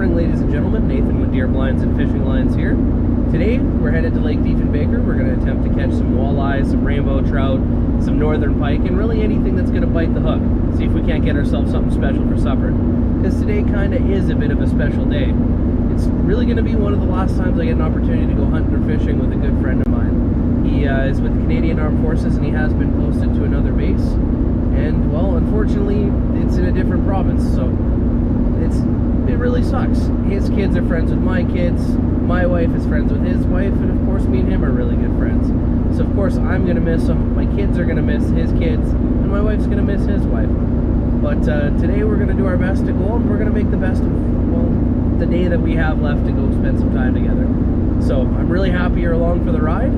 morning, ladies and gentlemen. Nathan with Deer Blinds and Fishing Lines here. Today, we're headed to Lake Diefenbaker. We're going to attempt to catch some walleyes, some rainbow trout, some northern pike, and really anything that's going to bite the hook. See if we can't get ourselves something special for supper. Because today kind of is a bit of a special day. It's really going to be one of the last times I get an opportunity to go hunting or fishing with a good friend of mine. He is with the Canadian Armed Forces, and he has been posted to another base. And, well, unfortunately, it's in a different province, so it really sucks. His kids are friends with my kids, my wife is friends with his wife, and of course me and him are really good friends. So of course I'm going to miss him, my kids are going to miss his kids, and my wife's going to miss his wife. But today we're going to do our best to go out, and we're going to make the best of, well, the day that we have left to go spend some time together. So I'm really happy you're along for the ride.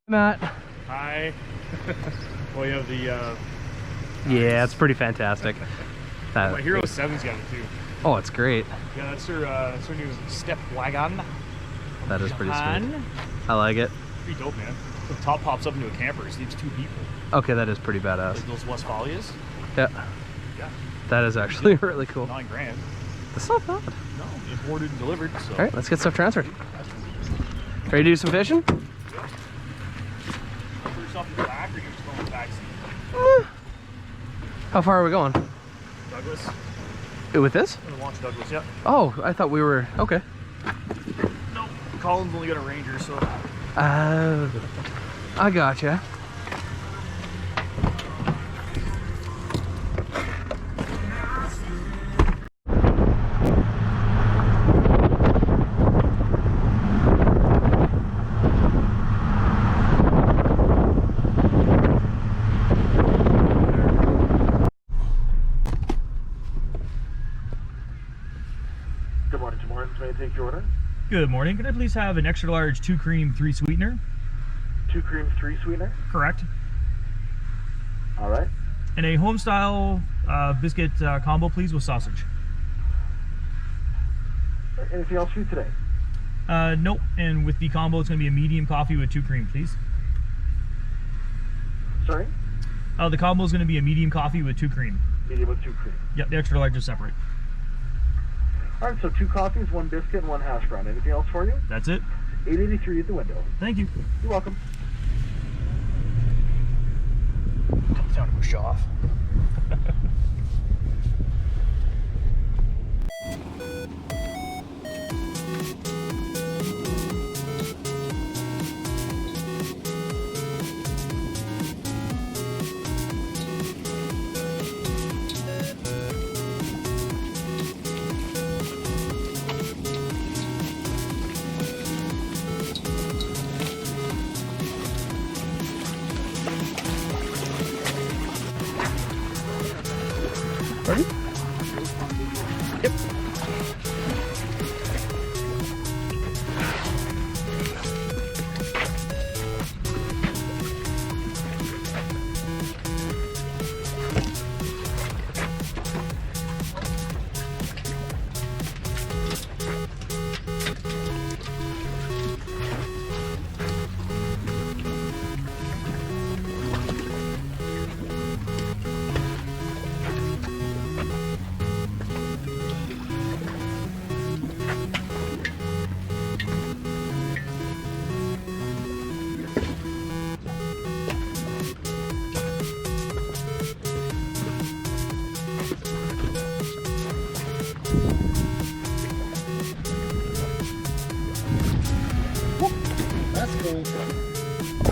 Matt. Hi. Well, you have the yeah, it's pretty fantastic. my Hero 7's got it too. Oh, it's great. Yeah, that's her new step wagon. That is pretty sweet. I like it. Pretty dope, man. The top pops up into a camper. It sleeps 2 people. Okay, that is pretty badass. Like those Westphalias. Yeah. Yeah. That is actually really cool. $9 grand. That's not bad. No, imported and delivered. So. All right, let's get stuff transferred. Ready to do some fishing? Put yourself in the back, or you're just going in the back seat. How far are we going? Douglas. With this? I'm gonna launch Douglas. Yep. Oh, I thought we were okay. No, Colin's only got a Ranger, so. I gotcha. May I take your order? Good morning. Can I please have an extra large 2 cream 3 sweetener? 2 cream 3 sweetener? Correct. All right. And a home style biscuit combo, please, with sausage. Anything else for you today? Nope. And with the combo, it's going to be a medium coffee with 2 cream, please. Sorry? The combo is going to be a medium coffee with 2 cream. Medium with 2 cream. Yep, the extra large is separate. All right, so 2 coffees, 1 biscuit, and 1 hash brown. Anything else for you? That's it. $8.83 at the window. Thank you. You're welcome. Time to push off. Ready? Yep.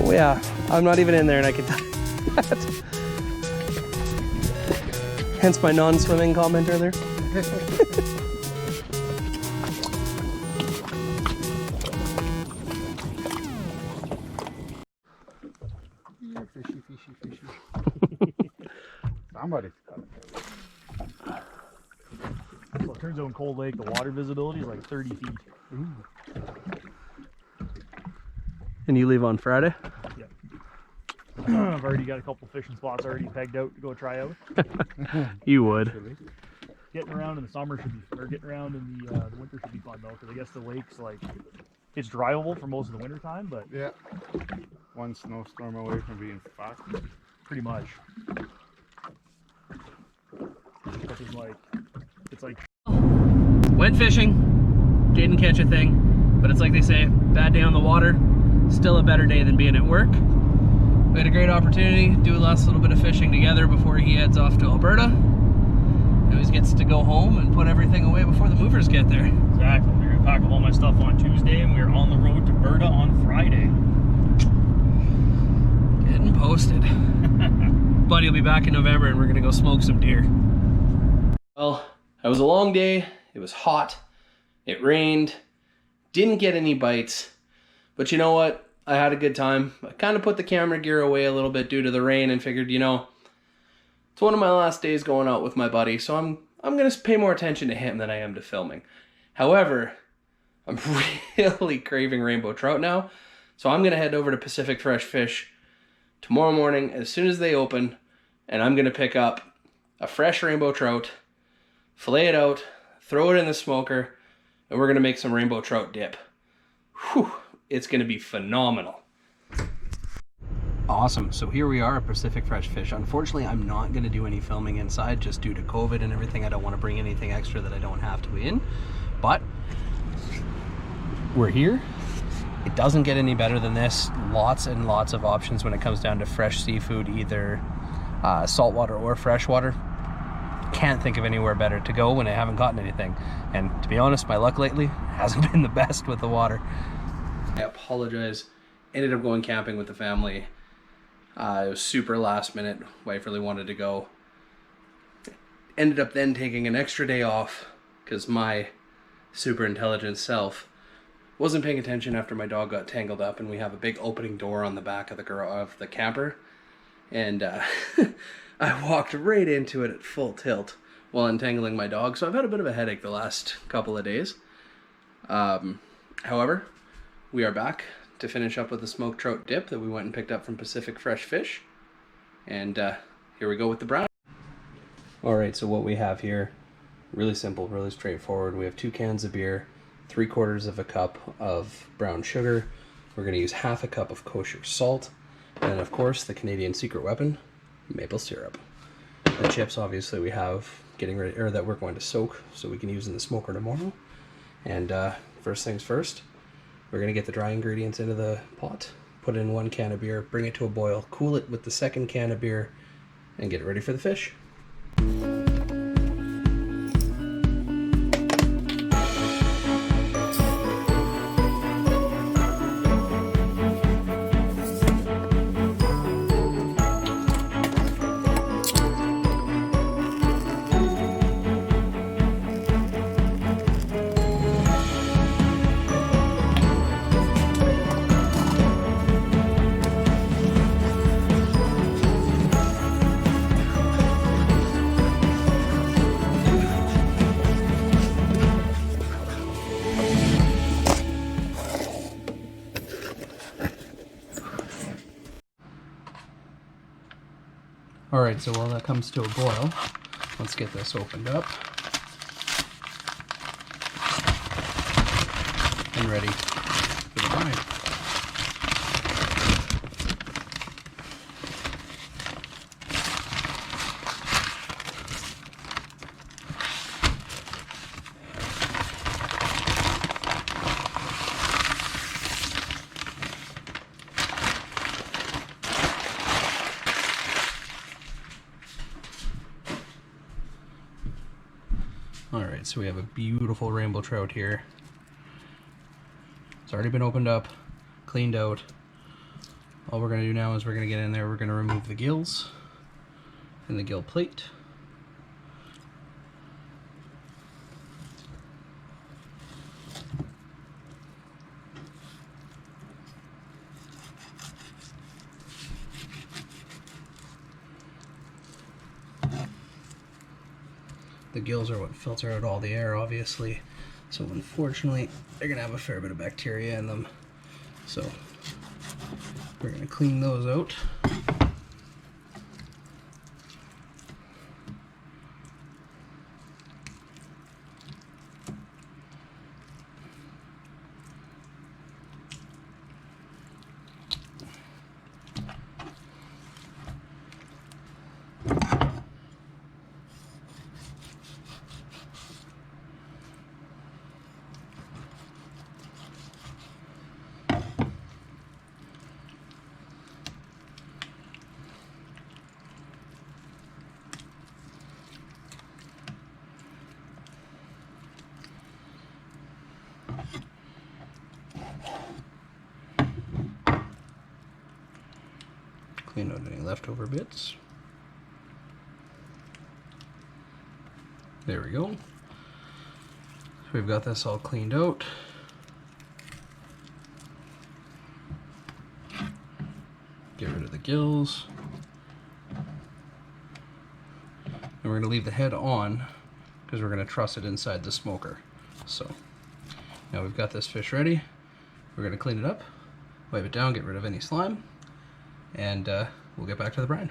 Oh yeah, I'm not even in there and I can tell that. Hence my non-swimming comment earlier. Fishy, fishy, fishy. Somebody's got it. So it turns out in Cold Lake, the water visibility is like 30 feet. Ooh. And you leave on Friday? Yep. I've already got a couple fishing spots already pegged out to go try out. You would. Getting around in the summer should be, or getting around in the winter should be fun though, because I guess the lake's like, it's drivable for most of the winter time, but Yeah. One snowstorm away from being fucked. pretty much. But it's like Went fishing, didn't catch a thing, but it's like they say, bad day on the water, still a better day than being at work. We had a great opportunity, do a last little bit of fishing together before he heads off to Alberta. Now he gets to go home and put everything away before the movers get there. exactly. We're gonna pack up all my stuff on Tuesday, and we're on the road to Berta on Friday. Getting posted. Buddy will be back in November and we're gonna go smoke some deer. Well, it was a long day, it was hot, it rained, didn't get any bites, but you know what? I had a good time. I kind of put the camera gear away a little bit due to the rain and figured, you know, it's one of my last days going out with my buddy, so I'm gonna pay more attention to him than I am to filming. However, I'm really craving rainbow trout now, so I'm gonna head over to Pacific Fresh Fish tomorrow morning as soon as they open, and I'm gonna pick up a fresh rainbow trout, fillet it out, throw it in the smoker, and we're gonna make some rainbow trout dip. Whew, it's gonna be phenomenal. Awesome, so here we are at Pacific Fresh Fish. Unfortunately, I'm not gonna do any filming inside just due to COVID and everything. I don't wanna bring anything extra that I don't have to in, but we're here. It doesn't get any better than this. Lots and lots of options when it comes down to fresh seafood, either saltwater or freshwater. Can't think of anywhere better to go when I haven't gotten anything. And to be honest, my luck lately hasn't been the best with the water. I apologize. Ended up going camping with the family. It was super last minute. Wife really wanted to go. Ended up then taking an extra day off because my super intelligent self wasn't paying attention after my dog got tangled up, and we have a big opening door on the back of the camper, and I walked right into it at full tilt while untangling my dog, so I've had a bit of a headache the last couple of days. However, we are back to finish up with the smoked trout dip that we went and picked up from Pacific Fresh Fish, and here we go with the brown. Alright, so what we have here, really simple, really straightforward. We have 2 cans of beer, 3/4 of a cup of brown sugar. We're going to use 1/2 a cup of kosher salt, and then of course the Canadian secret weapon, maple syrup. The chips obviously we have getting ready, or that we're going to soak so we can use in the smoker tomorrow. And first things first, we're going to get the dry ingredients into the pot, put in 1 can of beer, bring it to a boil, cool it with the 2nd can of beer, and get it ready for the fish. Alright, so while that comes to a boil, let's get this opened up and ready for the brine. Alright, so we have a beautiful rainbow trout here. It's already been opened up, cleaned out. All we're going to do now is we're going to get in there, we're going to remove the gills and the gill plate. The gills are what filter out all the air, obviously, so unfortunately they're gonna have a fair bit of bacteria in them, so we're gonna clean those out. Clean out any leftover bits. There we go. So we've got this all cleaned out. Get rid of the gills. And we're going to leave the head on because we're going to truss it inside the smoker. So now we've got this fish ready. We're going to clean it up, wipe it down, get rid of any slime, and we'll get back to the brine.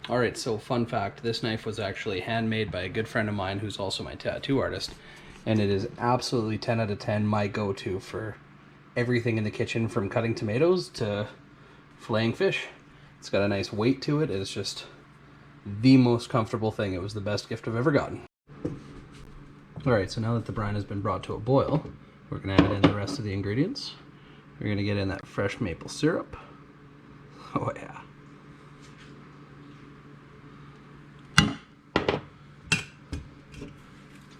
Alright, so fun fact, this knife was actually handmade by a good friend of mine who's also my tattoo artist, and it is absolutely 10 out of 10 my go-to for everything in the kitchen, from cutting tomatoes to filleting fish. It's got a nice weight to it. It's just the most comfortable thing. It was the best gift I've ever gotten. Alright, so now that the brine has been brought to a boil, we're going to add in the rest of the ingredients. We're going to get in that fresh maple syrup. Oh yeah.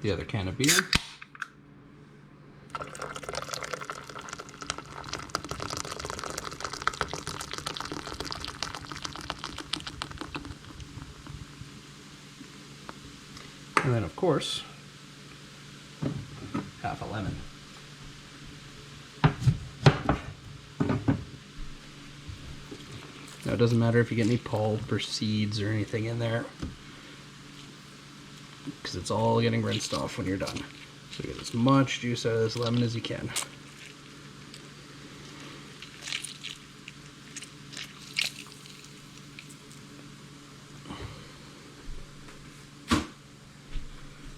The other can of beer. And then, of course, half a lemon. Now, it doesn't matter if you get any pulp or seeds or anything in there, because it's all getting rinsed off when you're done. So get as much juice out of this lemon as you can.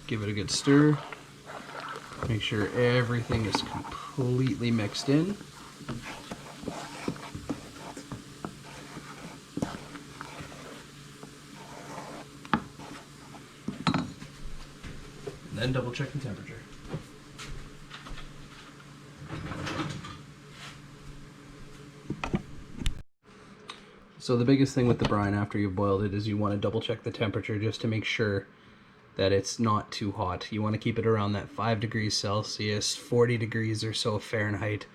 Give it a good stir. Make sure everything is completely mixed in. And then double check the temperature. So the biggest thing with the brine after you've boiled it is you want to double check the temperature just to make sure that it's not too hot. You want to keep it around that 5 degrees Celsius, 40 degrees or so Fahrenheit.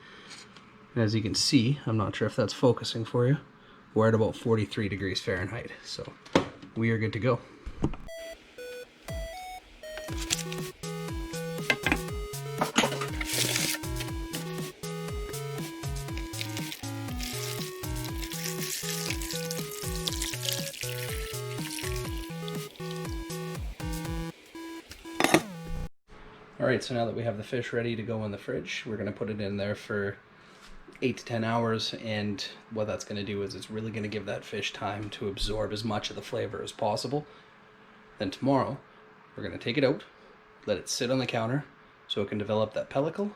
And as you can see, I'm not sure if that's focusing for you, we're at about 43 degrees Fahrenheit. So we are good to go. Alright, so now that we have the fish ready to go in the fridge, we're going to put it in there for 8 to 10 hours, and what that's going to do is it's really going to give that fish time to absorb as much of the flavor as possible. Then tomorrow, we're going to take it out, let it sit on the counter so it can develop that pellicle,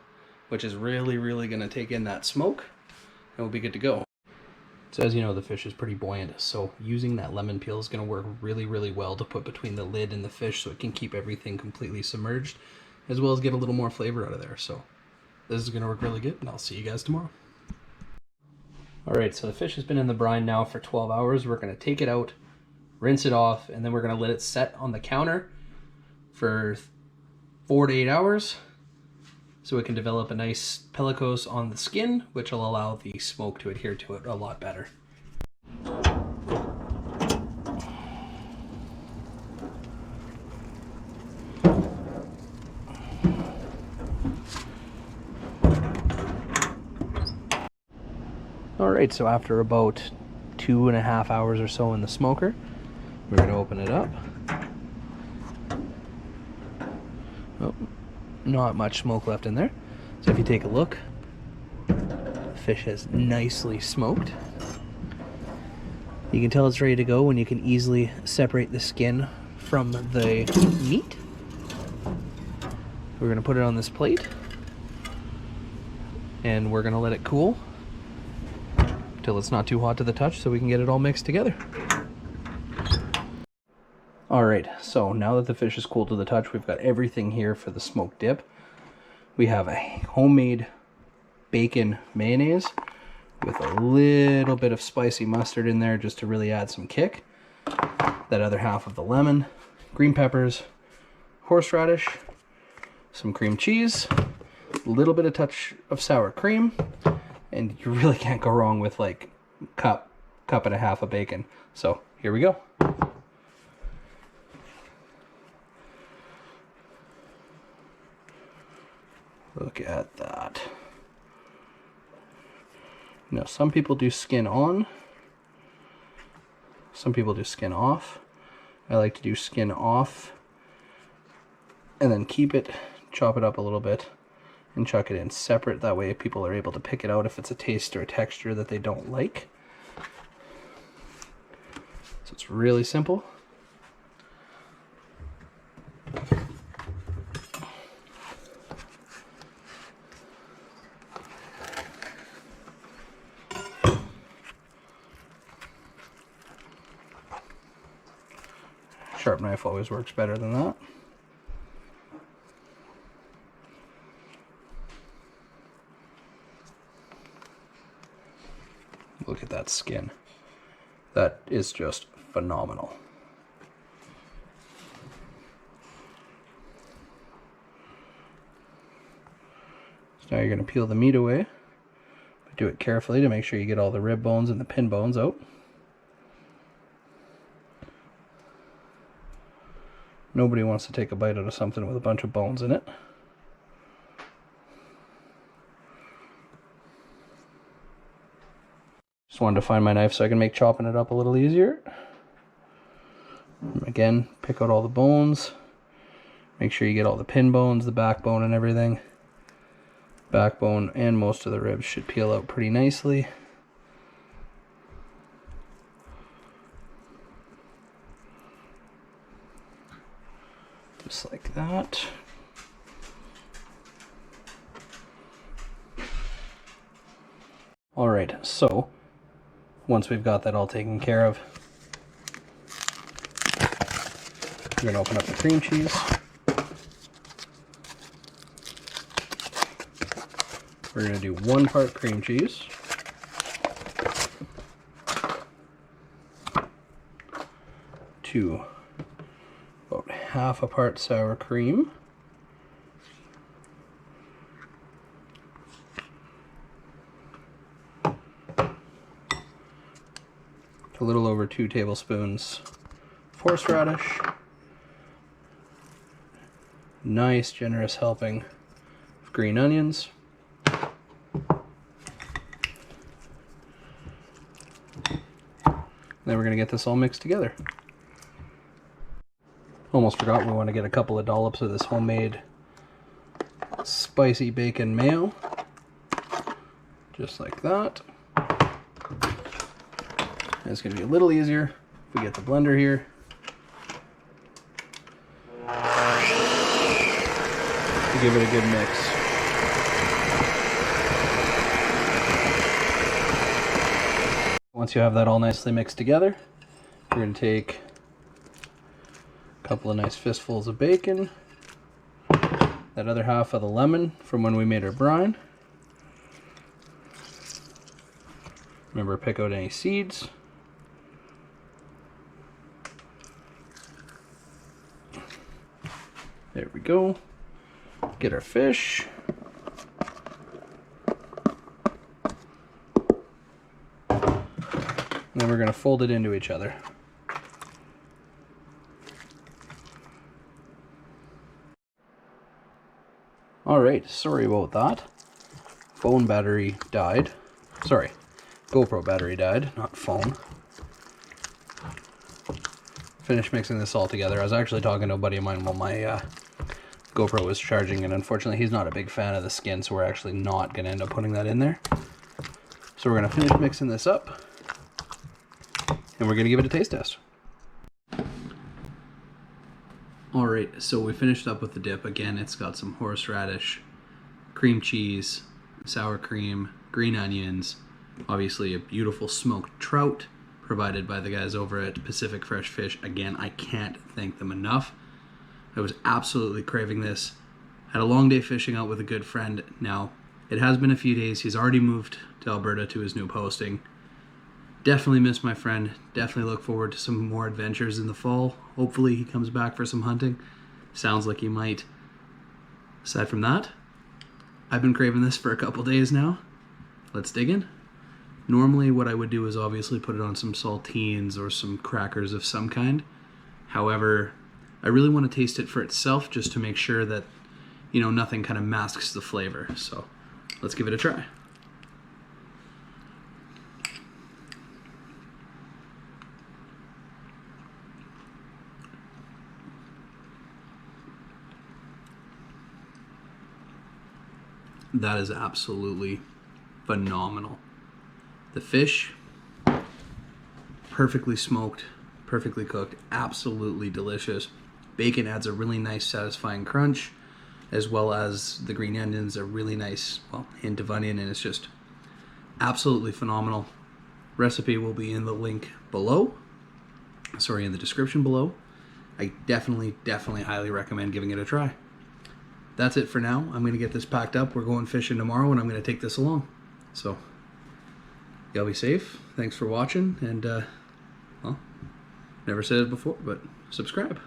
which is really going to take in that smoke, and we'll be good to go. So as you know, the fish is pretty buoyant, so using that lemon peel is going to work really well to put between the lid and the fish so it can keep everything completely submerged, as well as get a little more flavor out of there. So this is going to work really good, and I'll see you guys tomorrow. Alright, so the fish has been in the brine now for 12 hours. We're going to take it out, rinse it off, and then we're going to let it set on the counter for 4 to 8 hours so it can develop a nice pellicose on the skin, which will allow the smoke to adhere to it a lot better. Alright, so after about 2.5 hours or so in the smoker, we're going to open it up. Oh, not much smoke left in there. So if you take a look, the fish has nicely smoked. You can tell it's ready to go when you can easily separate the skin from the meat. We're going to put it on this plate, and we're going to let it cool till it's not too hot to the touch so we can get it all mixed together. Alright, so now that the fish is cool to the touch, we've got everything here for the smoked dip. We have a homemade bacon mayonnaise with a little bit of spicy mustard in there just to really add some kick. That other half of the lemon, green peppers, horseradish, some cream cheese, a little bit of touch of sour cream, and you really can't go wrong with like cup cup and a half of bacon. So here we go. Look at that. Now, some people do skin on. Some people do skin off. I like to do skin off and then keep it, chop it up a little bit, and chuck it in separate. That way people are able to pick it out if it's a taste or a texture that they don't like. So it's really simple. Sharp knife always works better than that. Look at that skin. That is just phenomenal. So now you're going to peel the meat away, but do it carefully to make sure you get all the rib bones and the pin bones out. Nobody wants to take a bite out of something with a bunch of bones in it. Just wanted to find my knife so I can make chopping it up a little easier. Again, pick out all the bones. Make sure you get all the pin bones, the backbone and everything. Backbone and most of the ribs should peel out pretty nicely. Just like that. All right, so once we've got that all taken care of, we're gonna open up the cream cheese. We're gonna do 1 part cream cheese, 2 about half a part sour cream, a little over 2 tablespoons of horseradish, nice generous helping of green onions, then we're going to get this all mixed together. Almost forgot we want to get a couple of dollops of this homemade spicy bacon mayo. Just like that. And it's going to be a little easier if we get the blender here. To give it a good mix. Once you have that all nicely mixed together, you're going to take a couple of nice fistfuls of bacon, that other half of the lemon from when we made our brine. Remember, pick out any seeds. There we go. Get our fish. And then we're going to fold it into each other. Alright, sorry about that. Phone battery died. Sorry, GoPro battery died, not phone. Finished mixing this all together. I was actually talking to a buddy of mine while my GoPro was charging, and unfortunately he's not a big fan of the skin, so we're actually not going to end up putting that in there. So we're going to finish mixing this up, and we're going to give it a taste test. Alright, so we finished up with the dip. Again, it's got some horseradish, cream cheese, sour cream, green onions, obviously a beautiful smoked trout provided by the guys over at Pacific Fresh Fish. Again, I can't thank them enough. I was absolutely craving this. Had a long day fishing out with a good friend. Now, it has been a few days. He's already moved to Alberta to his new posting. Definitely miss my friend. Definitely look forward to some more adventures in the fall. Hopefully he comes back for some hunting. Sounds like he might. Aside from that, I've been craving this for a couple days now. Let's dig in. Normally what I would do is obviously put it on some saltines or some crackers of some kind. However, I really want to taste it for itself just to make sure that, you know, nothing kind of masks the flavor. So let's give it a try. That is absolutely phenomenal. The fish, perfectly smoked, perfectly cooked, absolutely delicious. Bacon adds a really nice satisfying crunch, as well as the green onions, a really nice, well, hint of onion, and it's just absolutely phenomenal. Recipe will be in the link below, sorry, in the description below. I definitely highly recommend giving it a try. That's it for now. I'm going to get this packed up. We're going fishing tomorrow, and I'm going to take this along. So, y'all be safe. Thanks for watching, and, well, never said it before, but subscribe.